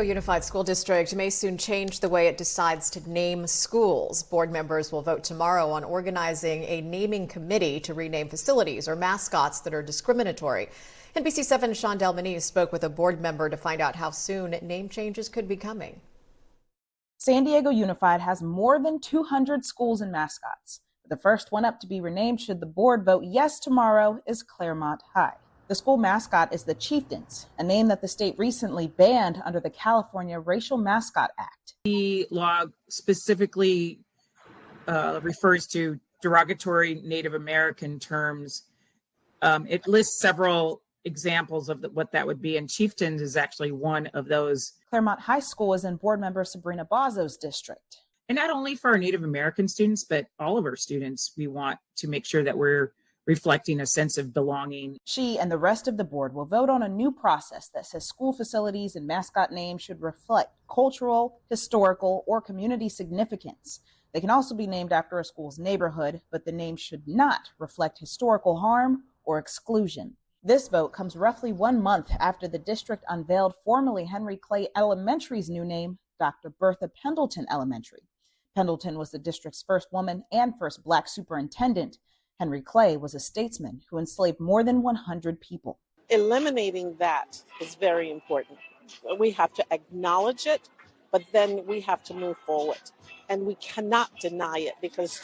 Unified School District may soon change the way it decides to name schools. Board members will vote tomorrow on organizing a naming committee to rename facilities or mascots that are discriminatory. NBC7's Shondell Moniz spoke with a board member to find out how soon name changes could be coming. San Diego Unified has more than 200 schools and mascots. The first one up to be renamed should the board vote yes tomorrow is Claremont High. The school mascot is the Chieftains, a name that the state recently banned under the California Racial Mascot Act. The law specifically refers to derogatory Native American terms. It lists several examples of what that would be, and Chieftains is actually one of those. Claremont High School is in board member Sabrina Bazzo's district. And not only for our Native American students, but all of our students, we want to make sure that we're reflecting a sense of belonging. She and the rest of the board will vote on a new process that says school facilities and mascot names should reflect cultural, historical, or community significance. They can also be named after a school's neighborhood, but the name should not reflect historical harm or exclusion. This vote comes roughly 1 month after the district unveiled formerly Henry Clay Elementary's new name, Dr. Bertha Pendleton Elementary. Pendleton was the district's first woman and first Black superintendent. Henry Clay was a statesman who enslaved more than 100 people. Eliminating that is very important. We have to acknowledge it, but then we have to move forward. And we cannot deny it because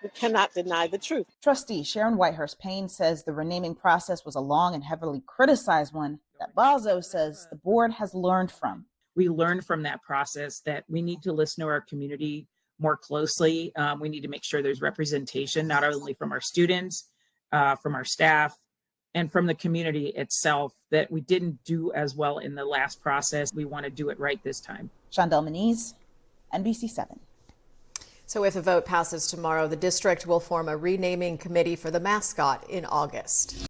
we cannot deny the truth. Trustee Sharon Whitehurst-Payne says the renaming process was a long and heavily criticized one that Bazzo says the board has learned from. We learned from that process that we need to listen to our community more closely. We need to make sure there's representation, not only from our students, from our staff, and from the community itself, that we didn't do as well in the last process. We want to do it right this time. Shondell Moniz, NBC7. So if a vote passes tomorrow, the district will form a renaming committee for the mascot in August.